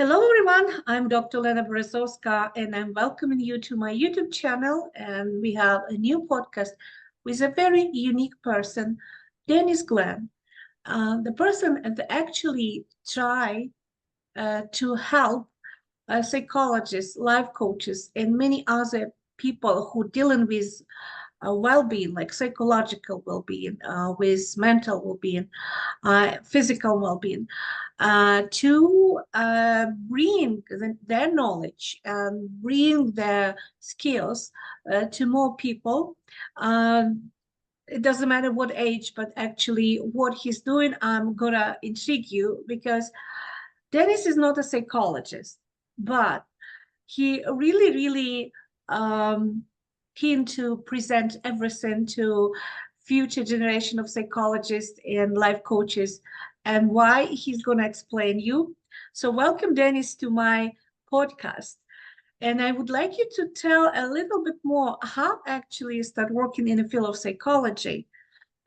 Hello, everyone. I'm Dr. Olena Berezovska, and I'm welcoming you to my YouTube channel. And we have a new podcast with a very unique person, Dennis Glenn. The person that actually try to help psychologists, life coaches, and many other people who dealing with well-being, like psychological well-being, with mental well-being, physical well-being, to bring their knowledge and bring their skills to more people. It doesn't matter what age, but actually what he's doing, I'm gonna intrigue you because Dennis is not a psychologist, but he really keen to present everything to future generation of psychologists and life coaches, and why he's going to explain you. So welcome, Dennis, to my podcast. And I would like you to tell a little bit more how actually you start working in the field of psychology,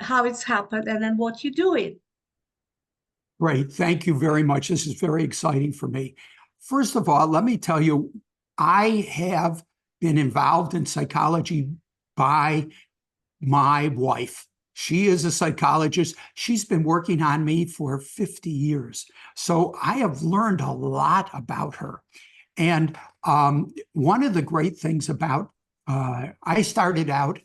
how it's happened, and then what you're doing. Great. Thank you very much. This is very exciting for me. First of all, let me tell you, I have been involved in psychology by my wife. She is a psychologist. She's been working on me for 50 years. So I have learned a lot about her. And one of the great things about, I started out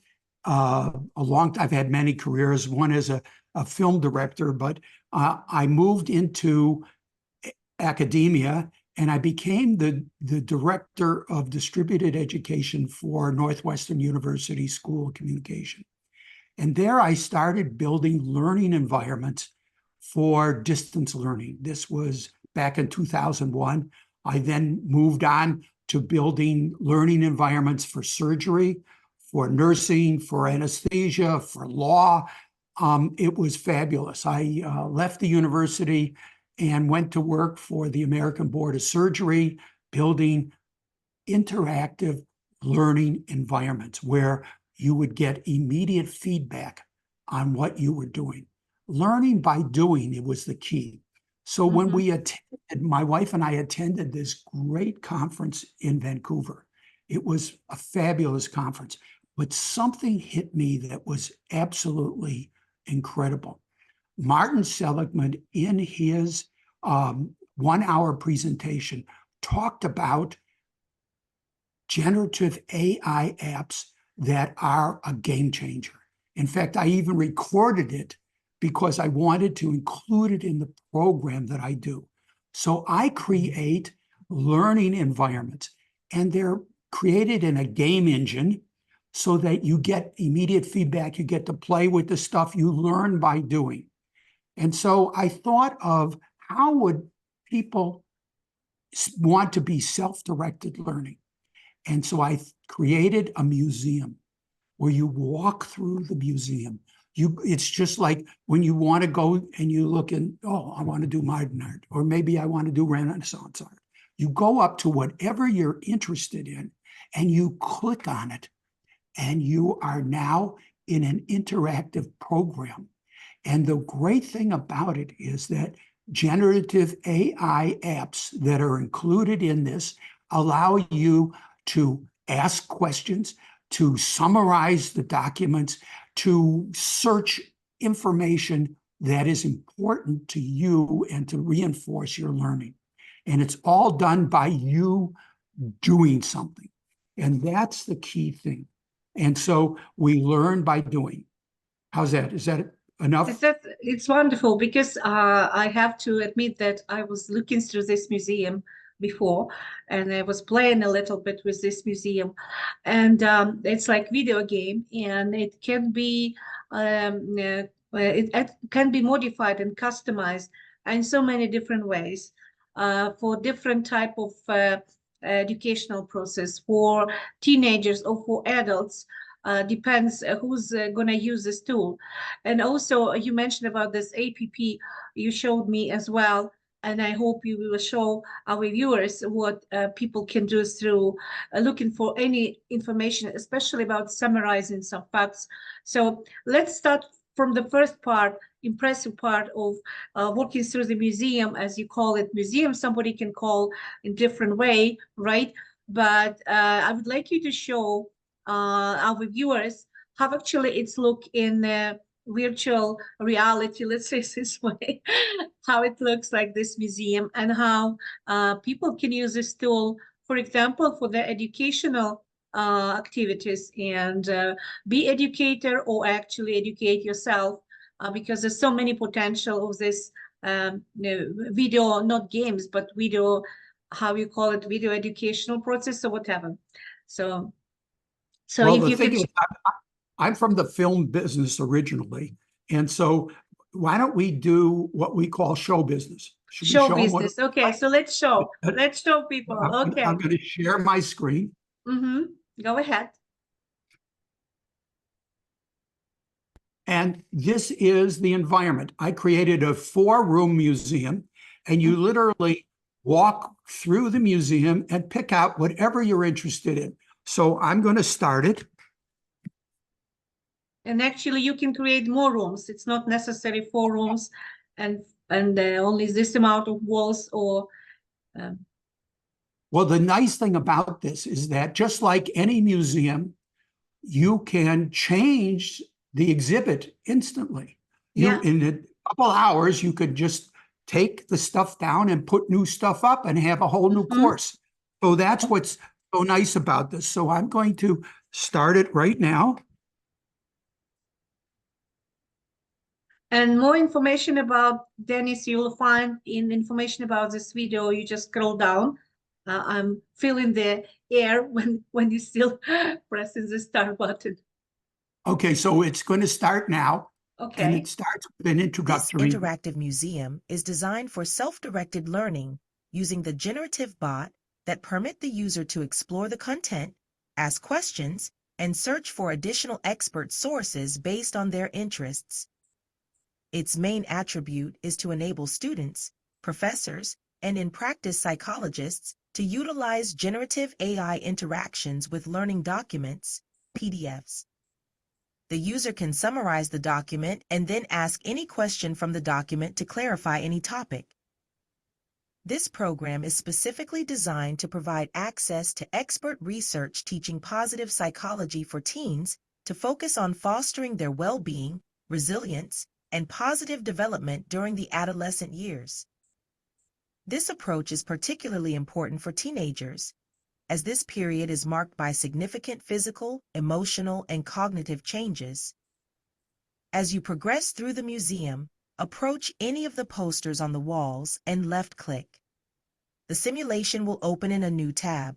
I've had many careers, one as a film director, but I moved into academia and I became the director of distributed education for Northwestern University School of Communication. And there I started building learning environments for distance learning. This was back in 2001. I then moved on to building learning environments for surgery, for nursing, for anesthesia, for law. It was fabulous. I left the university and went to work for the American Board of Surgery, building interactive learning environments where you would get immediate feedback on what you were doing. Learning by doing, it was the key. So when we attended, my wife and I attended this great conference in Vancouver. It was a fabulous conference, but something hit me that was absolutely incredible. Martin Seligman, in his 1-hour presentation, talked about generative AI apps that are a game changer. In fact, I even recorded it because I wanted to include it in the program that I do. So I create learning environments, and they're created in a game engine so that you get immediate feedback. You get to play with the stuff you learn by doing. And so I thought of how would people want to be self-directed learning? And so I created a museum where you walk through the museum. It's just like when you want to go and you look in, oh, I want to do modern art, or maybe I want to do Renaissance art. You go up to whatever you're interested in and you click on it, and you are now in an interactive program. And the great thing about it is that generative AI apps that are included in this allow you to ask questions, to summarize the documents, to search information that is important to you and to reinforce your learning. And it's all done by you doing something. And that's the key thing. And so we learn by doing. How's that? Is that enough? It's wonderful because I have to admit that I was looking through this museum before, and I was playing a little bit with this museum, and it's like video game, and it can be it can be modified and customized in so many different ways for different type of educational process for teenagers or for adults. Depends who's going to use this tool. And also you mentioned about this app you showed me as well, and I hope you will show our viewers what people can do through looking for any information, especially about summarizing some facts. So let's start from the first part, impressive part of walking through the museum, as you call it, museum, somebody can call in different way, right? But I would like you to show our viewers how actually it's look in virtual reality, let's say this way, how it looks like this museum, and how people can use this tool, for example, for their educational activities, and be educator or actually educate yourself, because there's so many potential of this video, not games, but video, how you call it, video educational process or whatever. So Well, if the you thing could, is, I'm from the film business originally. And so why don't we do what we call show business? Should we show show them what business. Okay, so let's show people. Okay. I'm going to share my screen. Go ahead. And this is the environment. I created a 4-room museum, and you literally walk through the museum and pick out whatever you're interested in. So I'm going to start it. And actually, you can create more rooms. It's not necessary 4 rooms and only this amount of walls or. Well, the nice thing about this is that just like any museum, you can change the exhibit instantly. Yeah. In a couple hours, you could just take the stuff down and put new stuff up and have a whole new course. So that's what's so nice about this. So I'm going to start it right now. And more information about Dennis, you'll find in information about this video. You just scroll down. I'm feeling the air when you still pressing the start button. Okay, so it's going to start now. Okay. And it starts with an introductory. This interactive museum is designed for self-directed learning using the generative bot that permit the user to explore the content, ask questions, and search for additional expert sources based on their interests. Its main attribute is to enable students, professors, and in practice psychologists to utilize generative AI interactions with learning documents, PDFs. The user can summarize the document and then ask any question from the document to clarify any topic. This program is specifically designed to provide access to expert research teaching positive psychology for teens to focus on fostering their well-being, resilience, and positive development during the adolescent years. This approach is particularly important for teenagers, as this period is marked by significant physical, emotional, and cognitive changes. As you progress through the museum, approach any of the posters on the walls and left-click. The simulation will open in a new tab.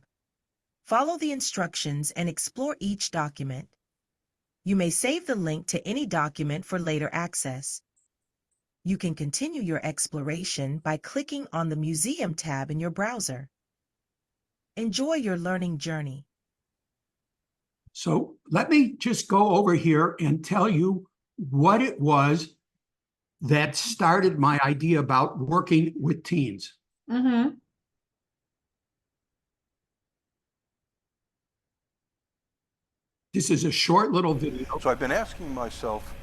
Follow the instructions and explore each document. You may save the link to any document for later access. You can continue your exploration by clicking on the Museum tab in your browser. Enjoy your learning journey. So let me just go over here and tell you what it was that started my idea about working with teens. This is a short little video. So I've been asking myself,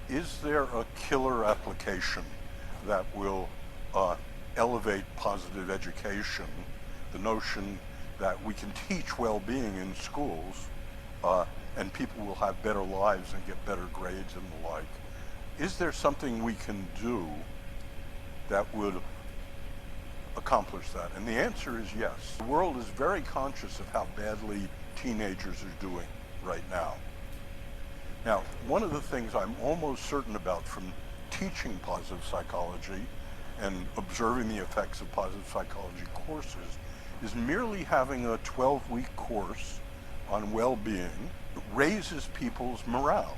is there a killer application that will elevate positive education? The notion that we can teach well-being in schools and people will have better lives and get better grades and the like. Is there something we can do that would accomplish that? And the answer is yes. The world is very conscious of how badly teenagers are doing right now. Now, one of the things I'm almost certain about from teaching positive psychology and observing the effects of positive psychology courses is merely having a 12-week course on well-being raises people's morale.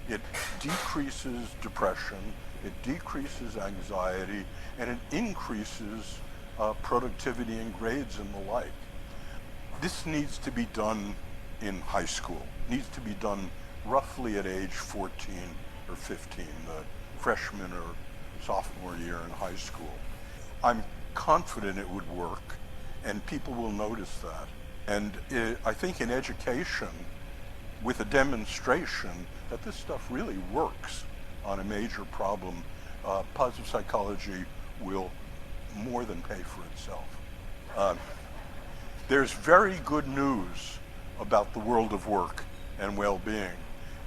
It decreases depression, it decreases anxiety, and it increases productivity and grades and the like. This needs to be done in high school, needs to be done roughly at age 14 or 15, the freshman or sophomore year in high school. I'm confident it would work, and people will notice that. And I think in education, with a demonstration that this stuff really works, on a major problem, positive psychology will more than pay for itself. There's very good news about the world of work and well-being.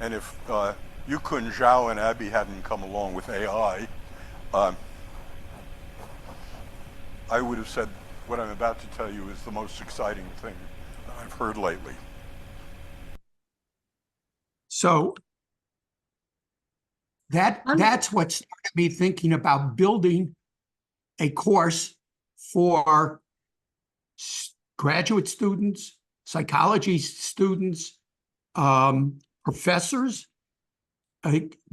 And if Yukun, Zhao, and Abby hadn't come along with AI, I would have said what I'm about to tell you is the most exciting thing I've heard lately. So that's what started me thinking about building a course for graduate students, psychology students, professors,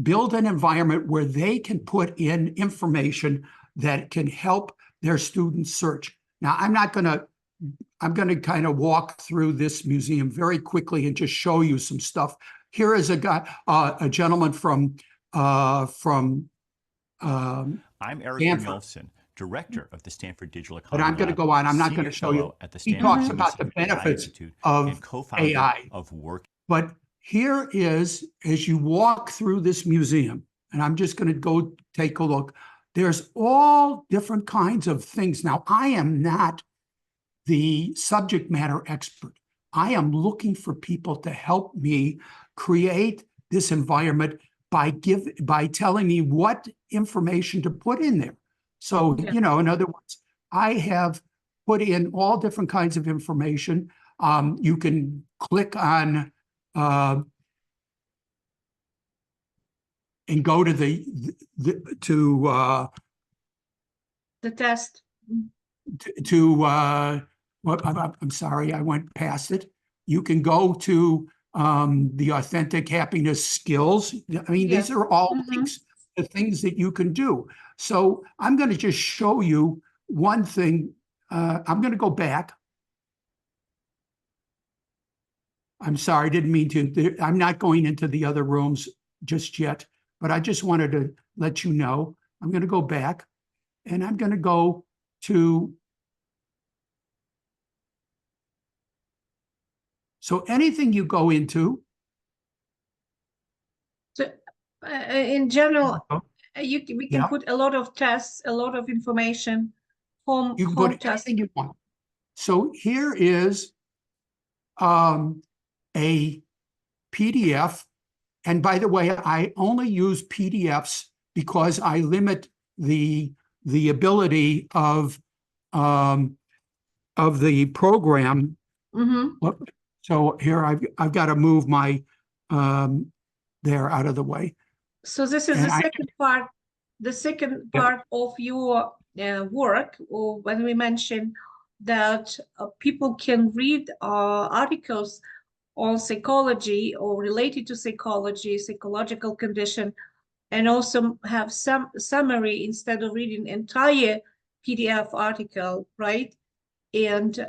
build an environment where they can put in information that can help their students search. Now, I'm going to kind of walk through this museum very quickly and just show you some stuff. Here is a gentleman from I'm Eric Brynjolfsson, director of the Stanford Digital Economy But I'm going to Lab, go on. I'm not going senior to show you. fellow at the He Stanford talks about the University benefits Institute, of and co-founder AI. of Work. But here is, as you walk through this museum, and I'm just going to go take a look, there's all different kinds of things. Now, I am not the subject matter expert. I am looking for people to help me create this environment by telling me what information to put in there. So, in other words, I have put in all different kinds of information. You can click on and go to the test. I'm sorry, I went past it. You can go to the authentic happiness skills. I mean, these are all links to things that you can do. So I'm going to just show you one thing. I'm going to go back. I'm sorry, didn't mean to. I'm not going into the other rooms just yet, but I just wanted to let you know. I'm going to go back, and I'm going to go to. So anything you go into. So in general, we can put a lot of tests, a lot of information, home put tests. anything you want. So here is a PDF. And by the way, I only use PDFs because I limit the ability of the program. So here I've got to move my there out of the way. So this is the second part. The second part of your work, or when we mention that people can read articles on psychology or related to psychology, psychological condition, and also have some summary instead of reading entire PDF article, right? And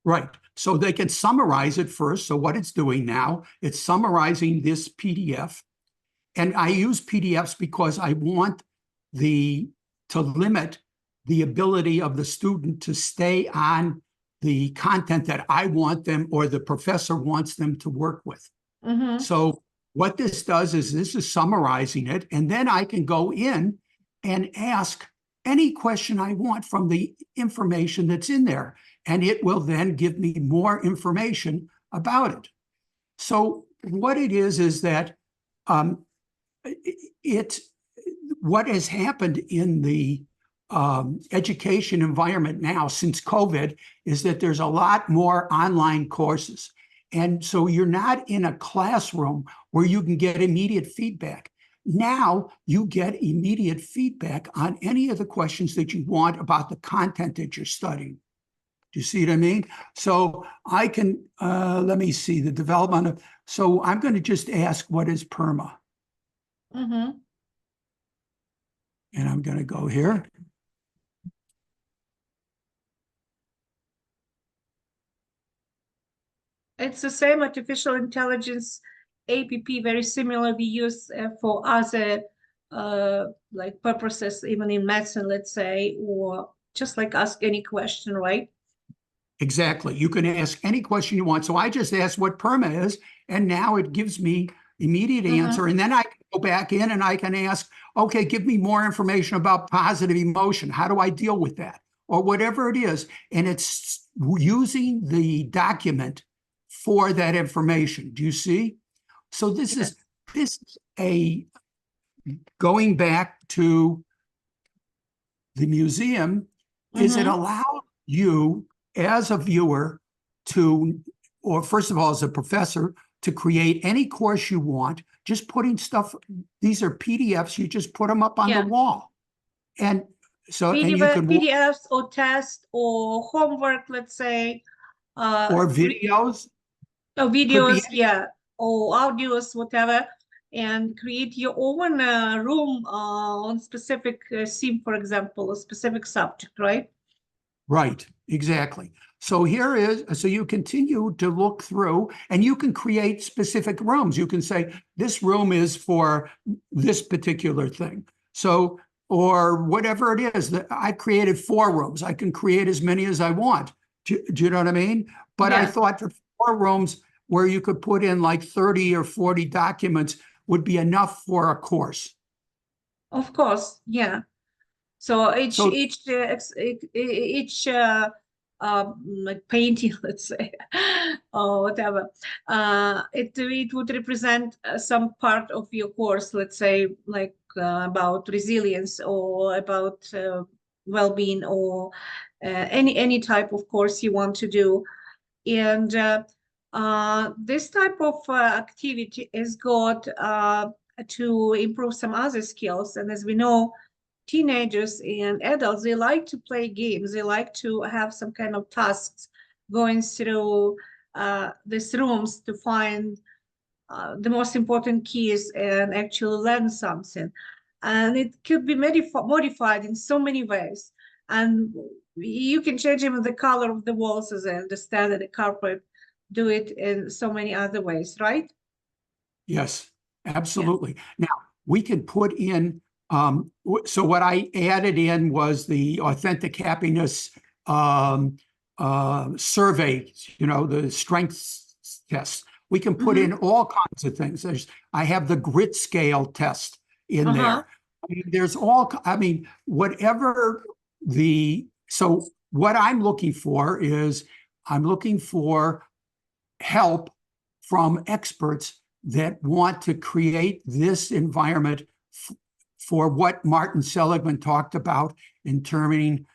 right. So they can summarize it first. So what it's doing now, it's summarizing this PDF. And I use PDFs because I want to limit the ability of the student to stay on the content that I want them or the professor wants them to work with. So what this does is this is summarizing it, and then I can go in and ask any question I want from the information that's in there, and it will then give me more information about it. So what it is that what has happened in the education environment now since COVID is that there's a lot more online courses. And so you're not in a classroom where you can get immediate feedback. Now you get immediate feedback on any of the questions that you want about the content that you're studying. Do you see what I mean? So I can, let me see the development of, so I'm going to just ask, what is PERMA? And I'm going to go here. It's the same artificial intelligence APP, very similar we use for other like purposes, even in medicine, let's say, or just like ask any question, right? Exactly. You can ask any question you want. So I just asked what PERMA is, and now it gives me immediate answer. And then I can go back in and I can ask, okay, give me more information about positive emotion. How do I deal with that? Or whatever it is. And it's using the document for that information. Do you see? So this is a going back to the museum, is it allow you as a viewer to, or first of all, as a professor, to create any course you want, just putting stuff, these are PDFs, you just put them up on the wall. And so, and you can PDFs or tests or homework, let's say. Or videos. Or videos, or audios, whatever, and create your own room on specific theme, for example, a specific subject, right? Right, exactly. So here is, so you continue to look through and you can create specific rooms. You can say, this room is for this particular thing. So, or whatever it is, that I created 4 rooms. I can create as many as I want. Do you know what I mean? But I thought the 4 rooms where you could put in like 30 or 40 documents would be enough for a course. Of course, yeah. So each like painting, let's say, or whatever, it would represent some part of your course, let's say, like about resilience or about well-being or any type of course you want to do. And this type of activity is got to improve some other skills. And as we know, teenagers and adults, they like to play games. They like to have some kind of tasks going through these rooms to find the most important keys and actually learn something. And it could be modified in so many ways. And you can change even the color of the walls, as I understand it, the carpet, do it in so many other ways, right? Yes, absolutely. Now, we can put in, so what I added in was the authentic happiness survey, the strengths test. We can put in all kinds of things. I have the grit scale test in there. I mean, there's all, whatever so what I'm looking for is, I'm looking for help from experts that want to create this environment for what Martin Seligman talked about in terming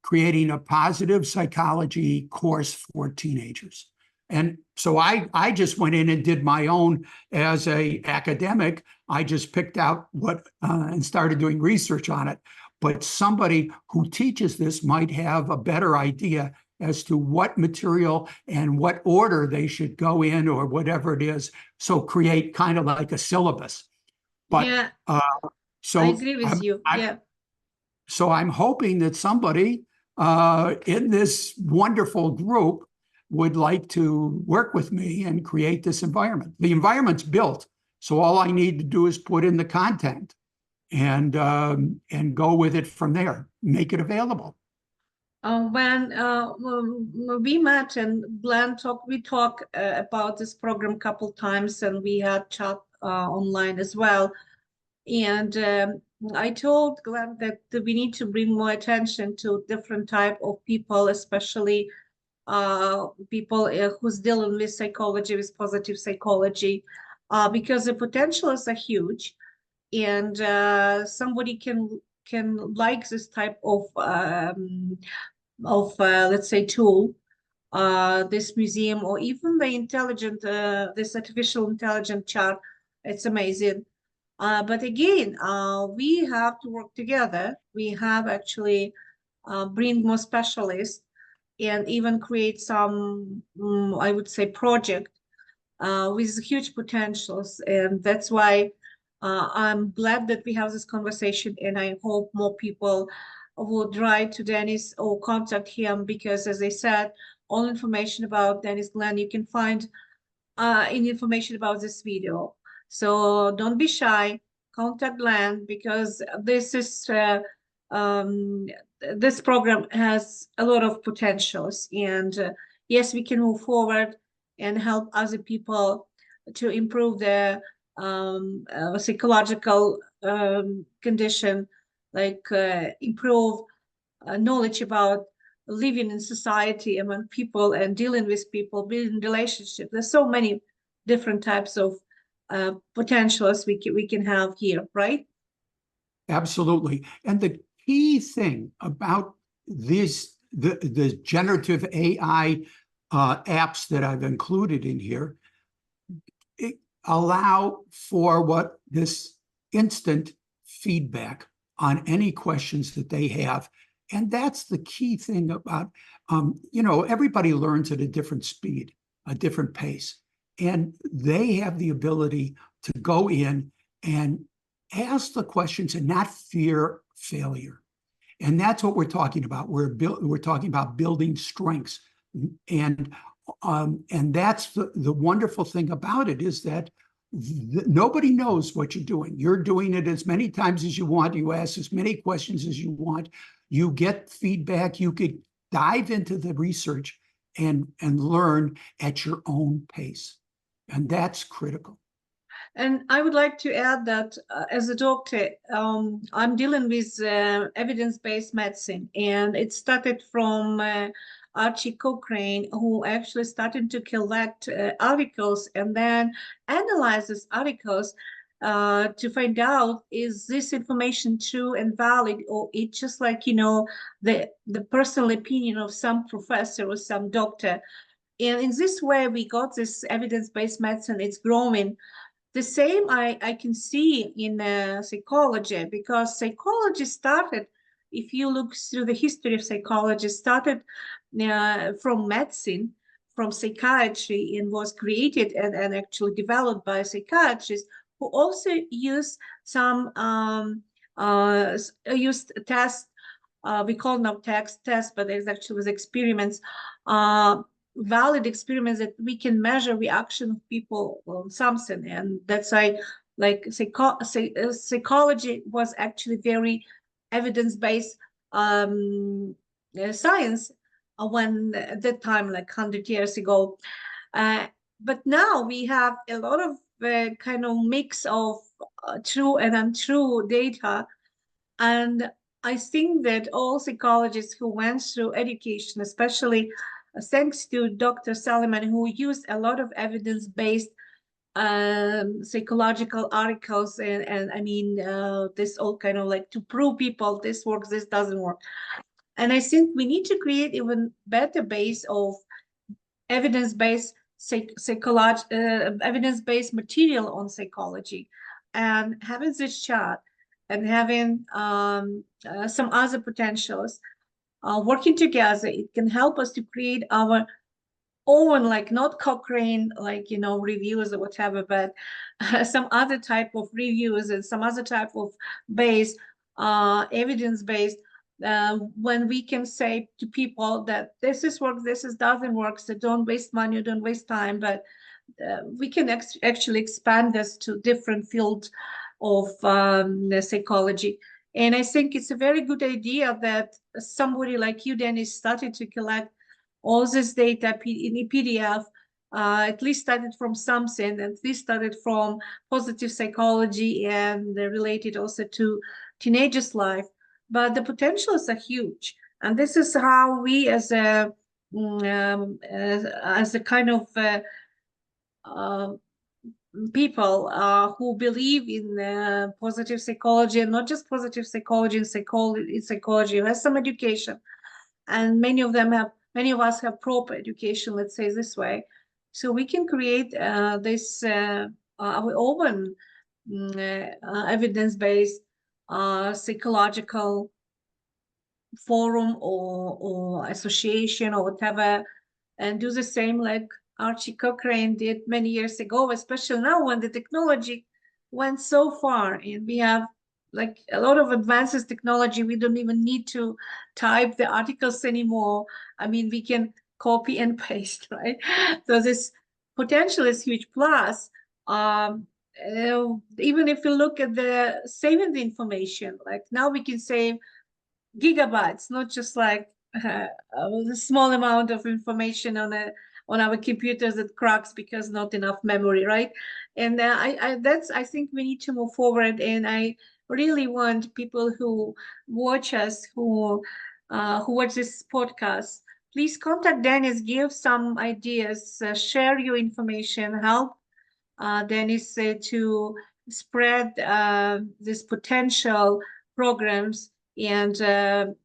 creating a positive psychology course for teenagers. And so I just went in and did my own as a academic. I just picked out what and started doing research on it. But somebody who teaches this might have a better idea as to what material and what order they should go in or whatever it is. So create kind of like a syllabus. But so I agree with you. So I'm hoping that somebody in this wonderful group would like to work with me and create this environment. The environment's built, so all I need to do is put in the content and go with it from there, make it available. When we met and Glenn we talked about this program a couple times, and we had chat online as well. And I told Glenn that we need to bring more attention to different type of people, especially people who's dealing with psychology, with positive psychology, because the potentials are huge, and somebody can like this type of let's say tool, this museum, or even the this artificial intelligent chart. It's amazing. But again, we have to work together. We have actually bring more specialists and even create some, I would say, project with huge potentials. And that's why I'm glad that we have this conversation, and I hope more people would write to Dennis or contact him, because as I said, all information about Dennis Glenn you can find in information about this video. So don't be shy, contact Glenn, because this is this program has a lot of potentials, and yes, we can move forward and help other people to improve their psychological condition, like improve knowledge about living in society among people and dealing with people, building relationships. There's so many different types of potentials we can have here, right? Absolutely. And the key thing about the generative AI apps that I've included in here, it allow for what this instant feedback on any questions that they have. And that's the key thing about, everybody learns at a different speed, a different pace. And they have the ability to go in and ask the questions and not fear failure. And that's what we're talking about. We're talking about building strengths. And that's the wonderful thing about it, is that nobody knows what you're doing. You're doing it as many times as you want. You ask as many questions as you want. You get feedback. You could dive into the research and learn at your own pace. And that's critical. And I would like to add that as a doctor, I'm dealing with evidence-based medicine, and it started from Archie Cochrane, who actually started to collect articles and then analyze these articles to find out, is this information true and valid, or it's just like, the personal opinion of some professor or some doctor. And in this way, we got this evidence-based medicine. It's growing. The same I can see in psychology, because psychology started, if you look through the history of psychology, started from medicine, from psychiatry, and was created and actually developed by psychiatrists who also used some used tests. We call them tests, but it actually was experiments, valid experiments that we can measure reaction of people on something. And that's why, like, psychology was actually very evidence-based science when at that time, like 100 years ago. But now we have a lot of kind of mix of true and untrue data. And I think that all psychologists who went through education, especially thanks to Dr. Salomon, who used a lot of evidence-based psychological articles, and I mean, this all kind of like to prove people this works, this doesn't work. And I think we need to create even better base of evidence-based evidence-based material on psychology, and having this chat and having some other potentials working together, it can help us to create our own, like not Cochrane, like, reviews or whatever, but some other type of reviews and some other type of evidence-based, when we can say to people that this is work, this is doesn't work, so don't waste money, don't waste time. But we can actually expand this to different fields of psychology. And I think it's a very good idea that somebody like you, Dennis, started to collect all this data in a PDF, at least started from something, at least started from positive psychology and related also to teenagers' life. But the potentials are huge. And this is how we as a kind of people who believe in positive psychology, and not just positive psychology, in psychology, who has some education, and many of us have proper education, let's say this way, so we can create this our own evidence-based psychological forum or association or whatever, and do the same like Archie Cochrane did many years ago, especially now when the technology went so far and we have like a lot of advances technology. We don't even need to type the articles anymore. I mean, we can copy and paste, right? So this potential is huge. Plus, even if you look at the saving the information, like now we can save gigabytes, not just like a small amount of information on on our computers that cracks because not enough memory, right? And I think we need to move forward. And I really want people who watch us, who watch this podcast, please contact Dennis, give some ideas, share your information, help Dennis to spread this potential programs, and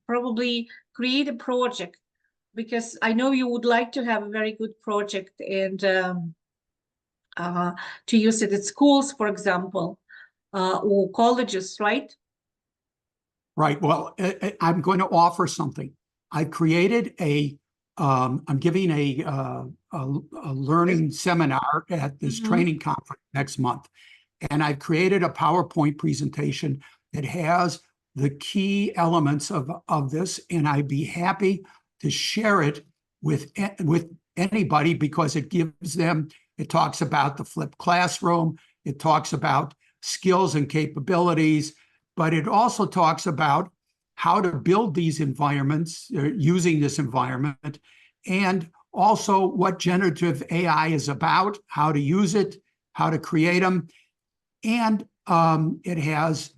probably create a project, because I know you would like to have a very good project, and to use it at schools, for example, or colleges, right? Right. Well, I'm going to offer something. I created I'm giving a learning seminar at this training conference next month. And I've created a PowerPoint presentation that has the key elements of this. And I'd be happy to share it with anybody, because it gives them, it talks about the flipped classroom, it talks about skills and capabilities, but it also talks about how to build these environments using this environment, and also what generative AI is about, how to use it, how to create them. And it has,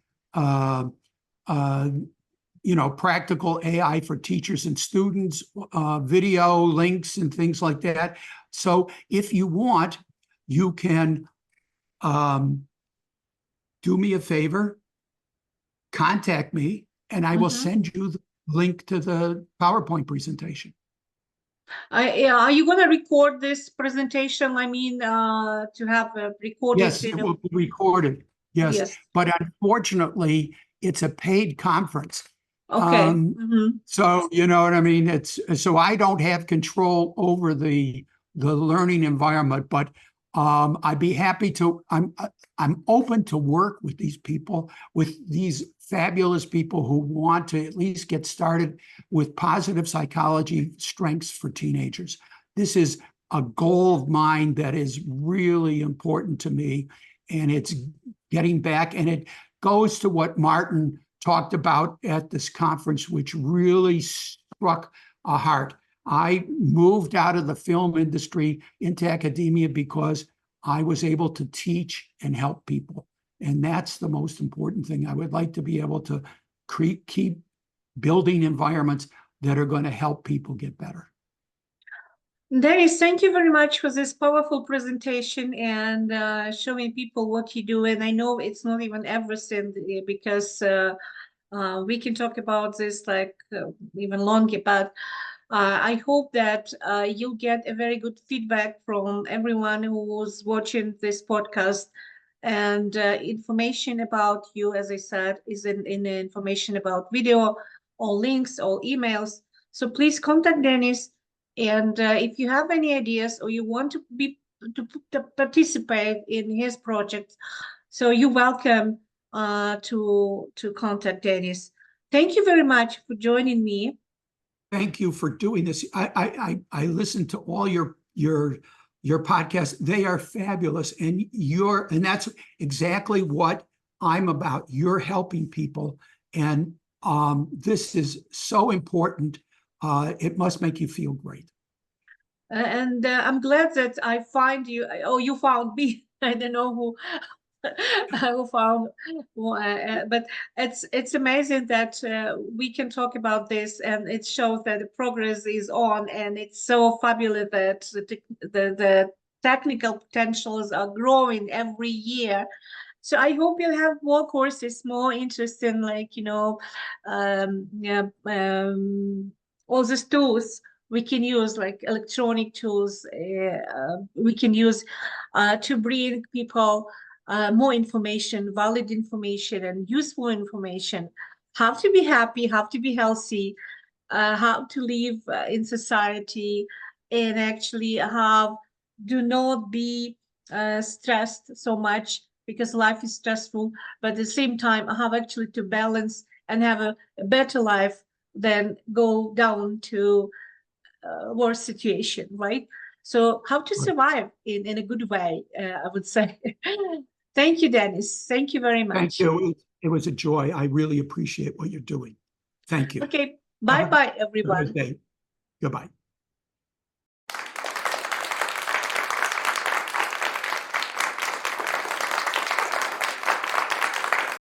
practical AI for teachers and students, video links and things like that. So if you want, you can do me a favor, contact me, and I will send you the link to the PowerPoint presentation. Are you going to record this presentation? I mean, to have recorded? Yes, it will be recorded. Yes. But unfortunately, it's a paid conference. Okay. So you know what I mean? So I don't have control over the learning environment, but I'd be happy to. I'm open to work with these people, with these fabulous people who want to at least get started with positive psychology strengths for teenagers. This is a goal of mine that is really important to me, and it's getting back, and it goes to what Martin talked about at this conference, which really struck a heart. I moved out of the film industry into academia because I was able to teach and help people. And that's the most important thing. I would like to be able to keep building environments that are going to help people get better. Dennis, thank you very much for this powerful presentation and showing people what you do. And I know it's not even everything, because we can talk about this like even longer, but I hope that you'll get a very good feedback from everyone who's watching this podcast. And information about you, as I said, is in the information about video, or links, or emails. So please contact Dennis. And if you have any ideas, or you want to participate in his project, so you're welcome to contact Dennis. Thank you very much for joining me. Thank you for doing this. I listened to all your podcasts. They are fabulous, and that's exactly what I'm about. You're helping people, and this is so important. It must make you feel great. And I'm glad that I find you. Oh, you found me. I don't know who found, but it's amazing that we can talk about this, and it shows that the progress is on, and it's so fabulous that the technical potentials are growing every year. So I hope you'll have more courses, more interesting, like, all these tools we can use, like electronic tools, we can use to bring people more information, valid information, and useful information. How to be happy, how to be healthy, how to live in society, and actually do not be stressed so much, because life is stressful, but at the same time have actually to balance and have a better life than go down to worse situation, right? So how to survive in a good way, I would say. Thank you, Dennis. Thank you very much. Thank you. It was a joy. I really appreciate what you're doing. Thank you. Okay. Bye-bye, everyone. Goodbye.